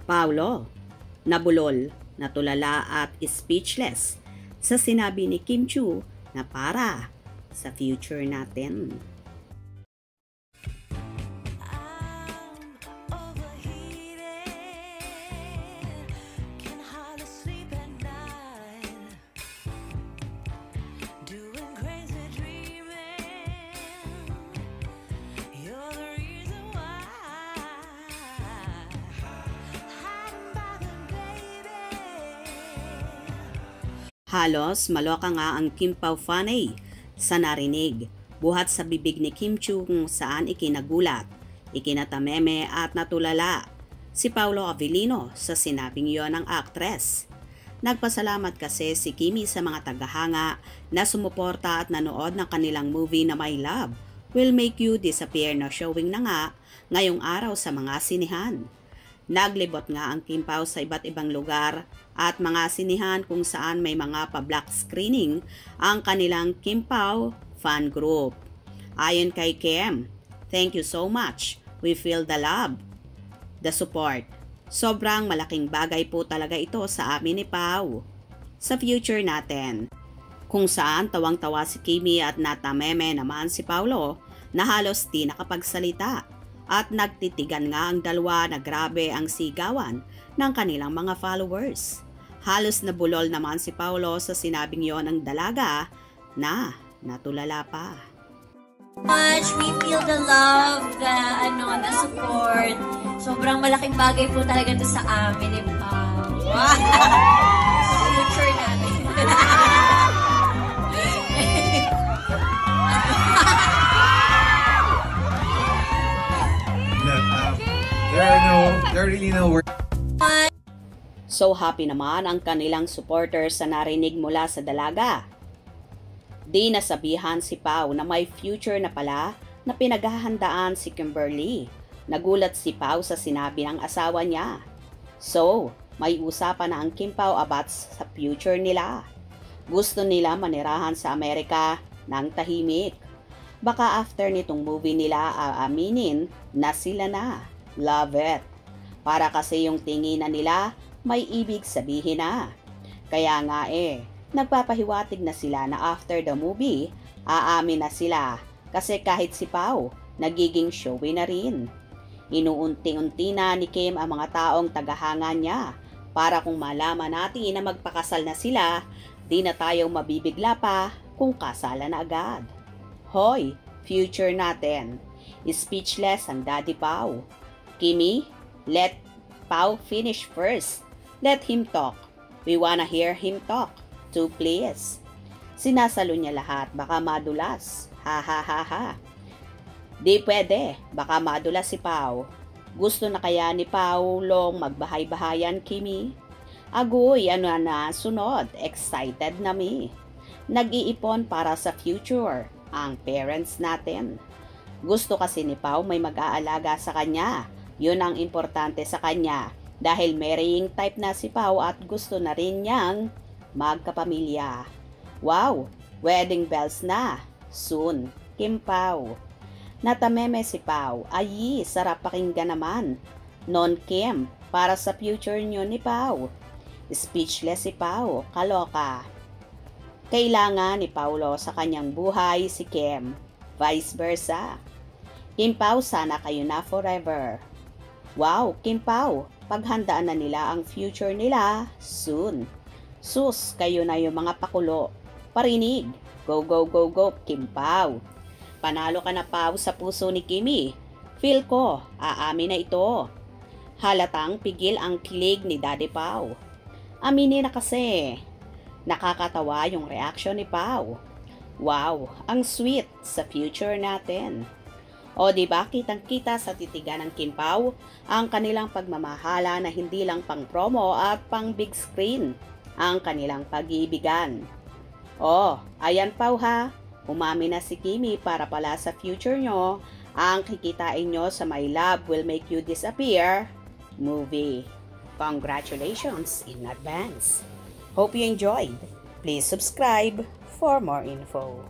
Paolo, nabulol, natulala at speechless sa sinabi ni Kim Chiu na para sa future natin. Halos maloka nga ang Kim Pao fanay sa narinig, buhat sa bibig ni Kim Chiu kung saan ikinagulat, ikinatameme at natulala si Paolo Avellino sa sinabing yon ng aktres. Nagpasalamat kasi si Kimi sa mga tagahanga na sumuporta at nanood ng kanilang movie na My Love Will Make You Disappear na showing na nga ngayong araw sa mga sinihan. Naglibot nga ang Kim Pao sa iba't ibang lugar at mga sinihan kung saan may mga pa-black screening ang kanilang Kim Pao fan group. Ayon kay Kim, "Thank you so much. We feel the love, the support. Sobrang malaking bagay po talaga ito sa amin ni Pao sa future natin." Kung saan tawang-tawa si Kimi at natameme naman si Paolo na halos di nakapagsalita. At nagtitigan nga ang dalawa na grabe ang sigawan ng kanilang mga followers. Halos nabulol naman si Paolo sa sinabing yon ng dalaga na natulala pa. We feel the love, the support. Sobrang malaking bagay po talaga ito sa amin, Pao. Sa future natin. There are really no words. So happy naman ang kanilang supporters sa narinig mula sa dalaga. Di nasabihan si Pao na may future na pala na pinaghahandaan si Kimberly. Nagulat si Pao sa sinabi ng asawa niya. So, may usapan na ang Kim Pao about sa future nila. Gusto nila manirahan sa Amerika ng tahimik. Baka after nitong movie nila aaminin na sila na. Love it. Para kasi yung tinginan nila may ibig sabihin na. Kaya nga nagpapahiwatig na sila na after the movie, aamin na sila. Kasi kahit si Pao, nagiging showy na rin. Inuunti-unti na ni Kim ang mga taong tagahanga niya para kung malaman natin na magpakasal na sila, di na tayong mabibigla pa kung kasalan na agad. Hoy, future natin. Speechless ang Daddy Pao. Kimi, let Pao finish first. Let him talk. We wanna hear him talk. Too, please. Sinasalo niya lahat, baka madulas. Ha ha ha ha. Di pwede, baka madulas si Pao. Gusto na kaya ni Pao long magbahay-bahayan, Kimi? Agoy, ano na sunod? Excited na mi. Nag-iipon para sa future ang parents natin. Gusto kasi ni Pao may mag-aalaga sa kanya. Yun ang importante sa kanya dahil marrying type na si Pao at gusto na rin niyang magkapamilya. Wow, wedding bells na. Soon, Kim Pao. Natameme si Pao. Ay, sarap pakinggan naman. Non Kim, para sa future niyo ni Pao. Speechless si Pao, kaloka. Kailangan ni Paolo sa kanyang buhay si Kim. Vice versa. Kim Pao, sana kayo na forever. Wow, Kim Pao, paghandaan na nila ang future nila soon. Sus, kayo na yung mga pakulo. Parinig, go go go go, Kim Pao. Panalo ka na, Pao, sa puso ni Kimi. Feel ko, aamin na ito. Halatang pigil ang kilig ni Daddy Pao. Aminin na kasi. Nakakatawa yung reaction ni Pao. Wow, ang sweet sa future natin. O diba, kitang-kita sa titigan ng Kim Pao ang kanilang pagmamahala na hindi lang pang promo at pang big screen ang kanilang pag-iibigan. O, ayan Pao ha, umamin na si Kimi para pala sa future nyo ang kikitain nyo sa My Love Will Make You Disappear movie. Congratulations in advance. Hope you enjoyed. Please subscribe for more info.